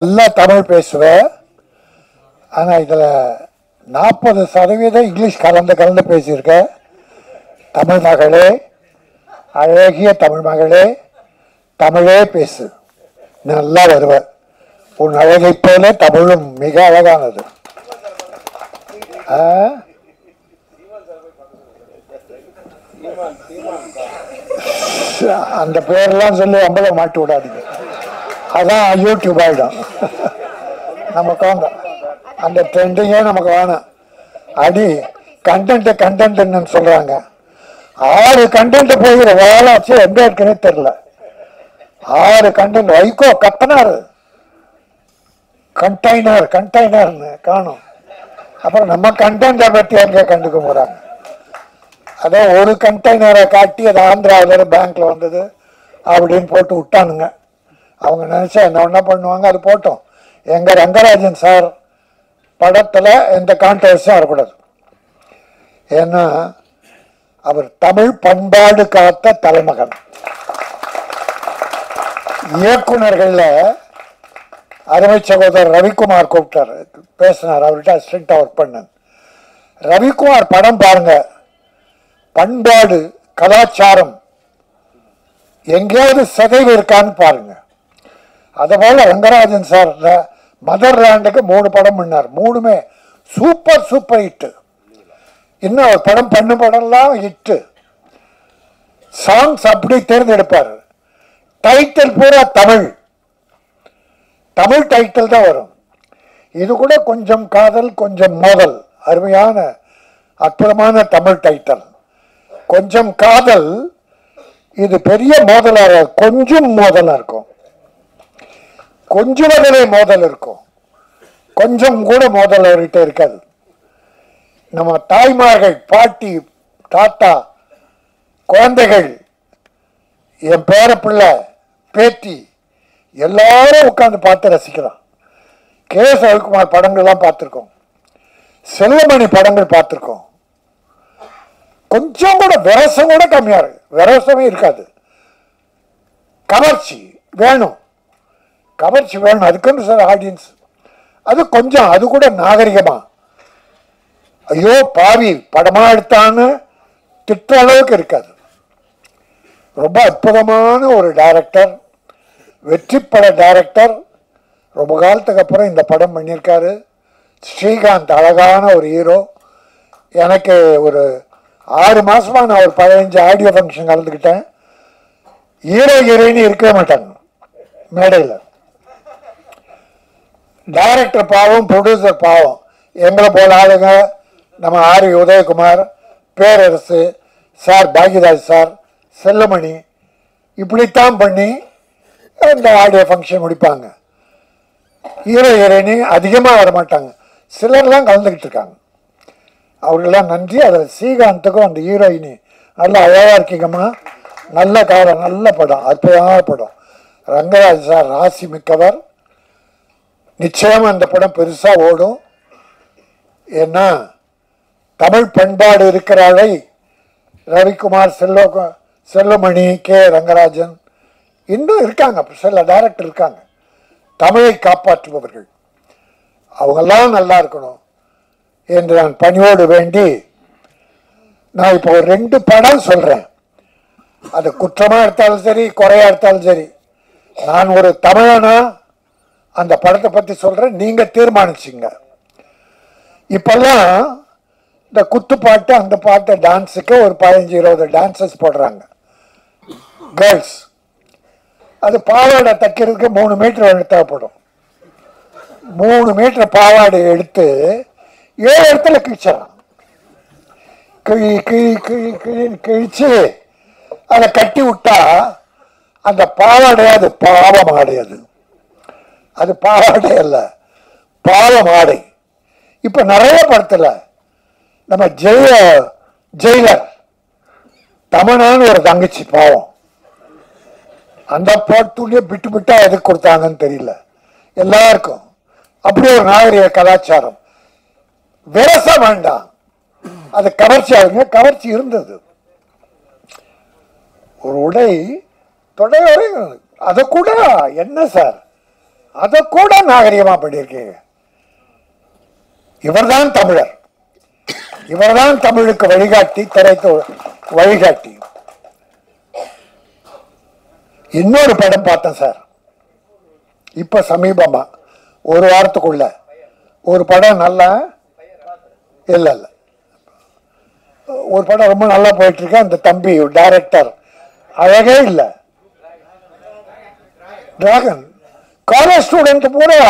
நல்லா தமிழ் பேசுவேன். ஆனால் இதில் 40% இங்கிலீஷ் கலந்து பேசியிருக்கேன். தமிழ் மகளே, அழகிய தமிழ் மகளே, தமிழே பேசு, நல்லா வருவேன். உன் அழகை போல தமிழும் மிக அழகானது. அந்த பேரெல்லாம் சொல்லி நம்மள மாட்டி விடாதீங்க, அதான் யூடியூப் ஆகிடும். நமக்கு வேண்டாம் அந்த ட்ரெண்டிங்கே, நமக்கு வேணாம். அடி கண்டென்ட்னு சொல்கிறாங்க. 6 கண்டென்ட் போகிற வேலாச்சு எங்கே இருக்குன்னே தெரில. 6 கண்டென்ட். வைகோ கத்தனாரு கண்டெய்னர்னு காணும். அப்புறம் நம்ம கண்டென்ட்டை பற்றி எங்கே கண்டுக்க போகிறாங்க. அதான் ஒரு கண்டெய்னரை காட்டி அது ஆந்திராவில் பேங்க்கில் வந்தது அப்படின்னு போட்டு விட்டானுங்க. அவங்க நினச்சா என்ன பண்ணுவாங்க, அது போட்டோம். எங்கள் ரங்கராஜன் சார் படத்தில் எந்த கான்ட்ரவர்சியும் வரக்கூடாது. ஏன்னா அவர் தமிழ் பண்பாடு காத்த தலைமகன். இயக்குநர்களில் அருமை சகோதரர் ரவிக்குமார் கூப்பிட்டார், பேசினார். அவர்கிட்ட அசிஸ்டண்ட்டாக ஒர்க் பண்ணேன். ரவிக்குமார் படம் பாருங்க, பண்பாடு கலாச்சாரம் எங்கேயாவது சிதைவு இருக்கான்னு பாருங்க. அதுபோல் ரங்கராஜன் சார் மதர்லாண்டுக்கு 3 படம் பண்ணார். 3மே சூப்பர் ஹிட்டு. இன்னும் ஒரு படம் படம்லாம் ஹிட்டு. சாங்ஸ் அப்படி தேர்ந்தெடுப்பார். டைட்டில் பூரா தமிழ் டைட்டில் தான் வரும். இது கூட கொஞ்சம் காதல் கொஞ்சம் மோதல், அருமையான அற்புதமான தமிழ் டைட்டில். கொஞ்சம் காதல், இது பெரிய மோதலாக, கொஞ்சம் மோதலாக இருக்கும். கொஞ்சுவதிலே மோதல் இருக்கும், கொஞ்சம் கூட மோதல் அவர்கிட்ட இருக்காது. நம்ம தாய்மார்கள், பாட்டி, தாத்தா, குழந்தைகள், என் பேர பிள்ளை, பேத்தி எல்லாரும் உட்காந்து பார்த்து ரசிக்கிறான். கே. ரவிக்குமார் படங்கள்லாம் பார்த்துருக்கோம், செல்வமணி படங்கள் பார்த்துருக்கோம். கொஞ்சம் கூட விரசம் கூட கம்மியாக இருக்கு, விரசமே இருக்காது. கவர்ச்சி வேணும், அதுக்குன்னு சார் ஆடியன்ஸ். அது கொஞ்சம், அது கூட நாகரிகமா, ஐயோ பாவி படமா எடுத்தான்னு திட்டுற அளவுக்கு இருக்காது. ரொம்ப அற்புதமான ஒரு டைரக்டர், வெற்றி பட டைரக்டர். ரொம்ப காலத்துக்கு அப்புறம் இந்த படம் பண்ணியிருக்காரு. ஸ்ரீகாந்த் அழகான ஒரு ஹீரோ. எனக்கு ஒரு 6 மாசமா நான் ஒரு 15 ஆடியோ ஃபங்க்ஷன் கலந்துக்கிட்டேன். ஹீரோயினி இருக்கவே மாட்டாங்க மேடையில். டைரக்டர் பாவம், ப்ரொடியூசர் பாவம். எங்களை போல ஆளுங்க, நம்ம ஆர். உதயகுமார், பேரரசு சார், பாக்யராஜ் சார், செல்லமணி, இப்படித்தான் பண்ணி இந்த ஆடியோ ஃபங்க்ஷன் முடிப்பாங்க. ஹீரோயினி அதிகமாக வரமாட்டாங்க, சிலர்லாம் கலந்துக்கிட்டு இருக்காங்க. அவர்களெல்லாம் நன்றி. அதில் ஸ்ரீகாந்துக்கும் அந்த ஹீரோயினி நல்லா அழகாக இருக்கீங்கம்மா, நல்ல காரம், நல்ல படம், அற்புதமான படம். ரங்கராஜ் சார் ராசி மிக்கவர். நிச்சயமாக அந்த படம் பெருசாக ஓடும். ஏன்னா தமிழ் பண்பாடு இருக்கிறாரை ரவிக்குமார், செல்வமணி, கே. ரங்கராஜன், இன்னும் இருக்காங்க, சில டைரக்டர் இருக்காங்க, தமிழை காப்பாற்றுபவர்கள். அவங்கெல்லாம் நல்லா இருக்கணும் என்று நான் பணியோடு வேண்டி, நான் இப்போ ஒரு 2 படம் சொல்கிறேன். அது குற்றமாக எடுத்தாலும் சரி, குறையாக எடுத்தாலும் சரி, நான் ஒரு தமிழனா அந்த படத்தை பற்றி சொல்கிறேன், நீங்கள் தீர்மானிச்சிங்க. இப்போல்லாம் இந்த குத்துப்பாட்டு, அந்த பாட்டு, டான்ஸுக்கு ஒரு 15-20 டான்சஸ் போடுறாங்க, கேர்ள்ஸ். அது பாவாடை தைக்கிறதுக்கு 3 மீட்டர் தேவைப்படும். 3 மீட்டர் பாவாடை எடுத்து 7 இடத்துல கிழிச்சிடறான். கிழிச்சு அதை கட்டி விட்டா அந்த பாவாடை, அது பாவம் ஆடை, அது பாவாடை அல்ல, பாவம் ஆடை. இப்போ நிறைய படத்தில் நம்ம ஜெயிலர் தமனான்னு ஒரு தங்கச்சி பாவம், அந்த பாட்டுலேயே விட்டா எதுக்கு கொடுத்தாங்கன்னு தெரியல. எல்லாருக்கும் அப்படி ஒரு நாகரிக கலாச்சாரம். விரச வேண்டாம், அது கவர்ச்சி ஆகுங்க. கவர்ச்சி இருந்தது. ஒரு உடை தொடையோட அதை கூட என்ன சார் அதை கூட நாகரிகமா பண்ணியிருக்கீங்க. இவர்தான் தமிழர், இவர்தான் தமிழுக்கு வழிகாட்டி, திரைக்கு வழிகாட்டி. இன்னொரு படம் பார்த்தேன் சார், இப்ப சமீபமா ஒரு வாரத்துக்குள்ள ஒரு படம் நல்லா இல்ல இல்ல ஒரு படம் ரொம்ப நல்லா போயிட்டு இருக்கு. அந்த தம்பி டைரக்டர் அழகே இல்ல. டிராகன் காலேஜ் ஸ்டூடெண்ட் பூரா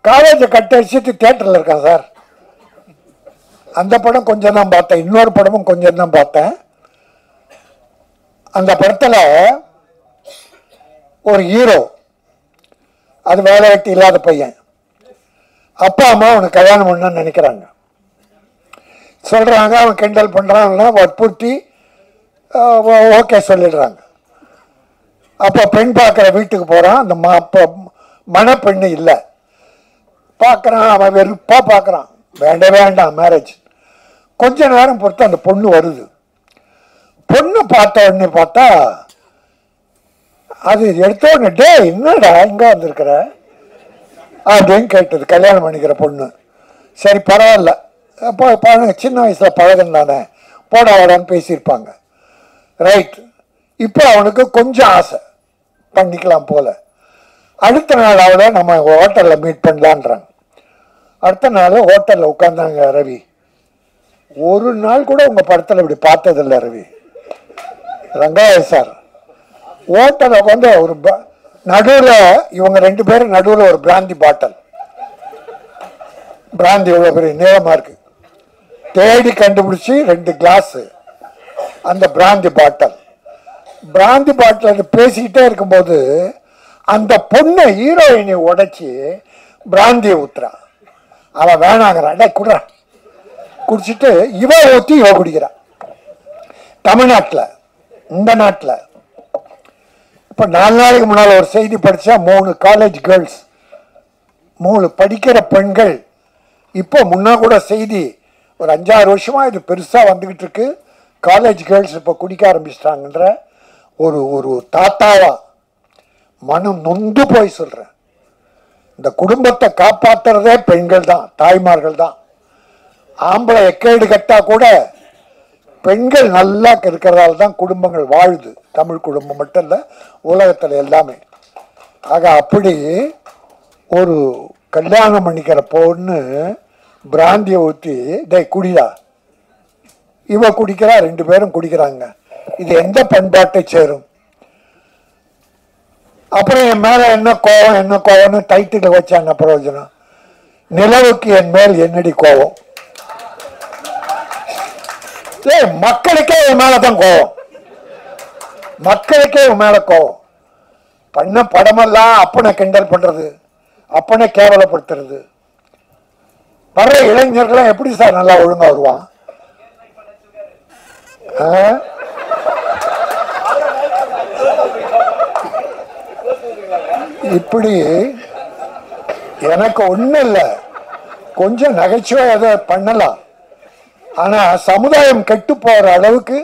காலேஜ் கட்டடிச்சுட்டு தியேட்டர்ல இருக்கான் சார். அந்த படம் கொஞ்சம் தான் பார்த்தேன், இன்னொரு படமும் கொஞ்சம் தான் பார்த்தேன். அந்த படத்துல ஒரு ஹீரோ, அது வேலை வெட்டி இல்லாத பையன், அப்பா அம்மா அவனுக்கு கல்யாணம் பண்ணணும்னு நினைக்கிறாங்க. சொல்றாங்க, அவன் கிண்டல் பண்றான்னா வற்புறுத்தி ஓகே சொல்லிடுறாங்க. அப்போ பெண் பார்க்குற வீட்டுக்கு போறான். அந்த மணப்பெண்ணு இல்லை. பார்க்குறான், அவன் வெறுப்பா பார்க்குறான், வேண்டாம் மேரேஜ். கொஞ்ச நேரம் பொறுத்து அந்த பொண்ணு வருது. பொண்ணு பார்த்த உடனே பார்த்தா அது எடுத்த உடனே, டே என்னடா இங்க வந்திருக்கிற அப்படின்னு கேட்டது. கல்யாணம் பண்ணிக்கிற பொண்ணு. சரி பரவாயில்ல, சின்ன வயசுல பழகம் தானே, போட வாடான்னு பேசியிருப்பாங்க. ரைட். இப்போ அவனுக்கு கொஞ்சம் ஆசை, பண்ணிக்கலாம் போல. அடுத்த நாள் அவளை நம்ம ஹோட்டலில் மீட் பண்ணலான்றாங்க. அடுத்த நாள் ஹோட்டலில் உட்காந்தாங்க. ரவி, ஒரு நாள் கூட உங்க படத்தில் இப்படி பார்த்ததில்லை ரவி. ரங்காய சார் ஹோட்டலில் உட்காந்து ஒரு நடுவில், இவங்க 2 பேரும் நடுவில் ஒரு பிராந்தி பாட்டில், பிராந்தி இவ்வளோ பெரிய நீளமா இருக்கு, தேடி கண்டுபிடிச்சி 2 கிளாஸ் அந்த பிராந்தி பாட்டில் பேசிக்கிட்டே இருக்கும்போது அந்த பொண்ணை ஹீரோயினை உடைச்சி பிராந்தியை ஊத்துறான். அவன் வேணாங்கிறான், டே குடுறா. குடிச்சிட்டு இவ ஊற்றி இவ குடிக்கிறான். தமிழ்நாட்டில், இந்த நாட்டில் இப்போ 4 நாளைக்கு முன்னால் ஒரு செய்தி படித்தா, 3 காலேஜ் கேர்ள்ஸ், 3 படிக்கிற பெண்கள், இப்போ முன்னா கூட செய்தி, ஒரு 5-6 வருஷமா இது பெருசாக வந்துக்கிட்டு இருக்கு. காலேஜ் கேர்ள்ஸ் இப்போ குடிக்க ஆரம்பிச்சிட்டாங்கன்ற ஒரு தாத்தாவா மனம் நொந்து போய் சொல்கிறேன். இந்த குடும்பத்தை காப்பாற்றுறதே பெண்கள் தான், தாய்மார்கள் தான். ஆம்பளை எக்கேடு கட்டா கூட பெண்கள் நல்லா இருக்கிறதால தான் குடும்பங்கள் வாழுது. தமிழ் குடும்பம் மட்டும் இல்லை, உலகத்தில் எல்லாமே. ஆக அப்படி ஒரு கல்யாணம் பண்ணிக்கிற பொண்ணு பிராந்தியை ஊற்றி, டே குடிடா, இவ குடிக்கிறா, 2 பேரும் குடிக்கிறாங்க. இது எந்த பண்பாட்டை சேரும்? அப்புறம் என் மேல என்ன கோவம்னு டைட்டில் வச்சா என்ன பிரயோஜனம்? நிலவுக்கு என் மேல் என்னடி கோவம்? மக்களுக்கே என் மேலதான் கோவம், மக்களுக்கே என் மேல கோவம். பண்ண படமெல்லாம் அப்பனை கிண்டல் பண்றது, அப்பனை கேவலப்படுத்துறது. வர்ற இளைஞர்கள்லாம் எப்படி சார் நல்லா ஒழுங்கா வருவான்? இப்படி எனக்கு ஒண்ணு இல்லை, கொஞ்சம் நகைச்சுவை அதை பண்ணலாம். ஆனா சமுதாயம் கெட்டு போற அளவுக்கு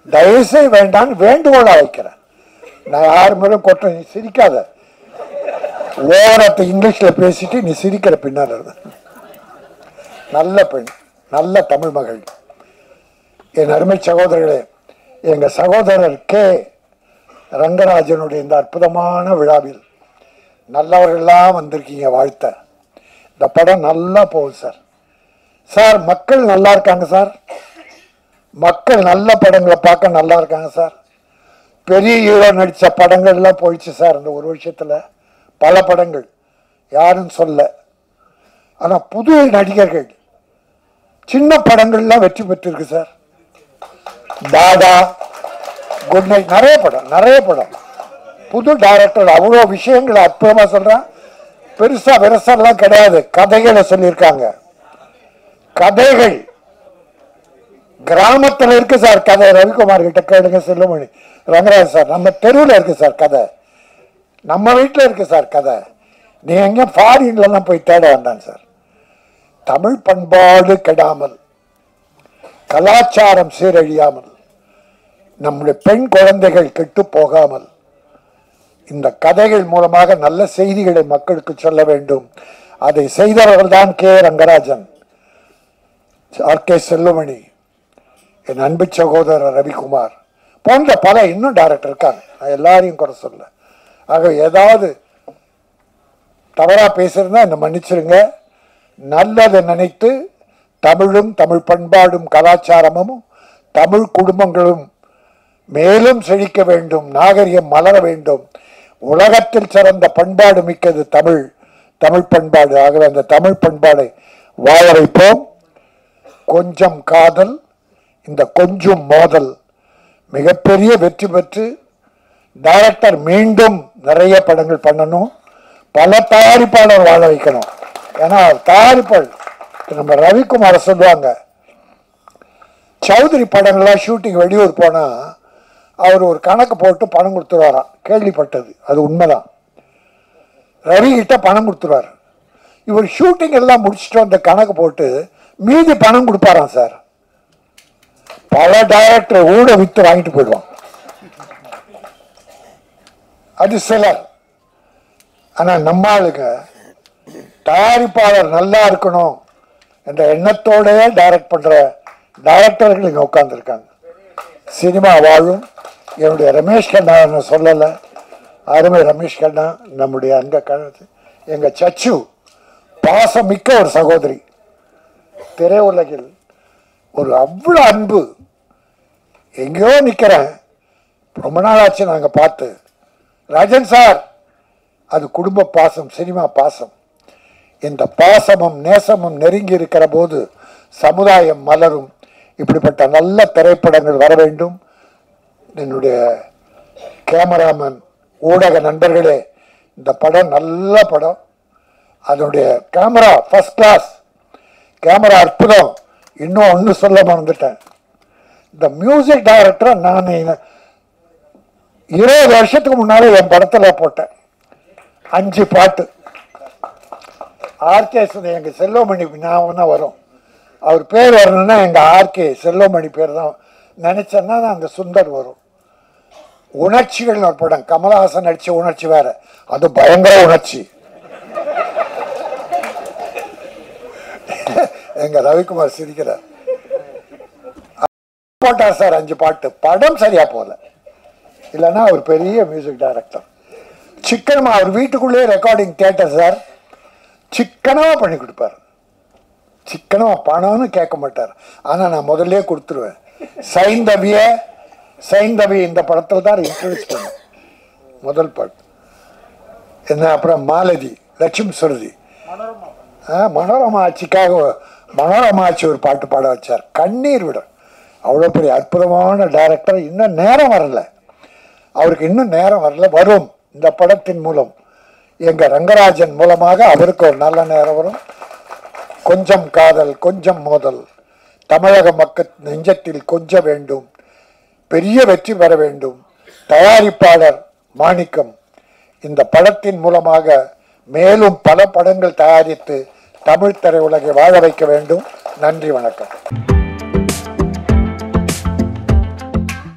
தயவுசெய்து வேண்டான்னு வேண்டுகோளா வைக்கிறேன். நான் யாரு மேலும் கொட்ட, நீ சிரிக்காத, ஓரத்தை இங்கிலீஷ்ல பேசிட்டு நீ சிரிக்கிற பின்னால். நல்ல பெண், நல்ல தமிழ் மகள். என் அருமை சகோதரர்களே, எங்க சகோதரர் கே ரங்கராஜனுடைய இந்த அற்புதமான விழாவில் நல்லவர்கள்லாம் வந்திருக்கீங்க, வாழ்த்த. இந்த படம் நல்லா போகுது சார். சார் மக்கள் நல்லா இருக்காங்க சார், மக்கள் நல்ல படங்களை பார்க்க நல்லா இருக்காங்க சார். பெரிய ஹீரோ நடித்த படங்கள்லாம் போயிடுச்சு சார் இந்த ஒரு வருஷத்துல, பல படங்கள் யாரும் சொல்ல. ஆனா புது நடிகர்கள், சின்ன படங்கள்லாம் வெற்றி பெற்றிருக்கு சார். தாதா, குட் நைட், நிறைய படம் புது டைரக்டர் அவ்வளோ விஷயங்களை அற்புதமா சொல்றான். பெருசா விரசெல்லாம் கிடையாது, கதைகளை சொல்லியிருக்காங்க. கதைகள் கிராமத்தில் இருக்கு சார் கதை. ரவிக்குமார் கிட்ட கேளுங்க, செல்லுமணி, ரங்கராஜ் சார், நம்ம தெருவில் இருக்கு சார் கதை, நம்ம வீட்டில் இருக்கு சார் கதை. நீ எங்க ஃபாரின்லாம் போய் தேட வேண்டாம் சார். தமிழ் பண்பாடு கெடாமல், கலாச்சாரம் சீரழியாமல், நம்முடைய பெண் குழந்தைகள் கெட்டு போகாமல் இந்த கதைகள் மூலமாக நல்ல செய்திகளை மக்களுக்கு சொல்ல வேண்டும். அதை செய்தவர்கள் தான் கே. ரங்கராஜன், ஆர்.கே. செல்வமணி, என் அன்பு சகோதரர் ரவிக்குமார் போன்ற பல இன்னும் டைரக்டர் இருக்காங்க. நான் எல்லாரையும் குறை சொல்ல. ஆக ஏதாவது தவறா பேசுறதா என்ன மன்னிச்சிருங்க. நல்லதை நினைத்து தமிழும் தமிழ் பண்பாடும் கலாச்சாரமும் தமிழ் குடும்பங்களும் மேலும் செழிக்க வேண்டும், நாகரிகம் மலர வேண்டும். உலகத்தில் சிறந்த பண்பாடு மிக்கது தமிழ், தமிழ் பண்பாடு. ஆகவே அந்த தமிழ் பண்பாடை வாழ வைப்போம். கொஞ்சம் காதல், இந்த கொஞ்சம் மோதல் மிகப்பெரிய வெற்றி பெற்று டைரக்டர் மீண்டும் நிறைய படங்கள் பண்ணணும், பல தயாரிப்பாளர் வாழ வைக்கணும். ஏன்னா தயாரிப்பாளர் நம்ம ரவிக்குமார் சொல்லுவாங்க, சௌத்ரி படங்கள்லாம் ஷூட்டிங் வெளியூர் போனால் அவர் ஒரு கணக்கு போட்டு பணம் கொடுத்துருவாராம். கேள்விப்பட்டது, அது உண்மைதான். ரவி கிட்ட பணம் கொடுத்துருவார். இவர் ஷூட்டிங் எல்லாம் முடிச்சுட்டு அந்த கணக்கு போட்டு மீதி பணம் கொடுப்பாராம் சார். பல டைரக்டர் ஊட வித்து வாங்கிட்டு போயிடுவான். அது சிலர். ஆனால் நம்ம ஆளுங்க தயாரிப்பாளர் நல்லா இருக்கணும் என்ற எண்ணத்தோடய டைரக்ட் பண்ணுற டைரக்டர்கள் இங்கே உட்காந்துருக்காங்க. சினிமா வாழும். என்னுடைய ரமேஷ் கண்ணா சொல்லலை, அருமை ரமேஷ் கண்ணா நம்முடைய அங்கே கணத்து எங்கள் சச்சு பாசமிக்க ஒரு சகோதரி. திரையுலகில் ஒரு அவ்வளோ அன்பு. எங்கேயோ நிற்கிறேன், ரொம்ப நாள் ஆச்சு நாங்கள் பார்த்து. ராஜன் சார், அது குடும்ப பாசம், சினிமா பாசம். இந்த பாசமும் நேசமும் நெருங்கி இருக்கிற போது சமுதாயம் மலரும். இப்படிப்பட்ட நல்ல திரைப்படங்கள் வர வேண்டும். என்னுடைய கேமராமேன், ஊடக நண்பர்களே, இந்த படம் நல்ல படம். அதனுடைய கேமரா ஃபர்ஸ்ட் கிளாஸ், கேமரா அற்புதம். இன்னும் ஒன்று சொல்ல மறந்துட்டேன், இந்த மியூசிக் டைரக்டரை நான் 20 வருஷத்துக்கு முன்னாலே என் படத்தில் போட்டேன் 5 பாட்டு. ஆர்கே எங்கள் செல்வமணி ஞாபகம் தான் வரும். அவர் பேர் வரணும்னா எங்கள் ஆர்கே செல்வமணி பேர் தான் நினச்சேன்னா அந்த சுந்தர் வரும். உணர்ச்சிகள் ஒரு படம், கமலஹாசன் நடிச்ச உணர்ச்சி வேற, அது பயங்கர உணர்ச்சி. எங்க ரவிக்குமார் சிரிக்கிறார். போட்டார் சார் 5 பாட்டு. படம் சரியா போல, இல்லைன்னா அவர் பெரிய மியூசிக் டைரக்டர். சிக்கனமா அவர் வீட்டுக்குள்ளேயே ரெக்கார்டிங் தியேட்டர் சார், சிக்கனமா பண்ணி கொடுப்பார். சிக்கனமா பணம்னு கேட்க மாட்டார். ஆனால் நான் முதல்ல கொடுத்துருவேன். சைந்தவி இந்த படத்தில் தான் இன்ட்ரடியூஸ் பண்ணேன், முதல் பாட்டு என்ன. அப்புறம் மாலதி, லட்சுமி சுருதி, மனோரமா ஆட்சிக்காக மனோரமா ஆட்சி ஒரு பாட்டு பாட வச்சார், கண்ணீர் விடும். அவ்வளோ பெரிய அற்புதமான டைரக்டர். இன்னும் நேரம் வரல அவருக்கு, இன்னும் நேரம் வரல, வரும். இந்த படத்தின் மூலம் எங்கள் ரங்கராஜன் மூலமாக அவருக்கு ஒரு நல்ல நேரம் வரும். கொஞ்சம் காதல் கொஞ்சம் மோதல், தமிழக மக்கள் நெஞ்சத்தில் கொஞ்ச வேண்டும், பெரிய வெற்றி பெற வேண்டும். தயாரிப்பாளர் மாணிக்கம் இந்த படத்தின் மூலமாக மேலும் பல படங்கள் தயாரித்து தமிழ் திரையுலகை வாழ வைக்க வேண்டும். நன்றி, வணக்கம்.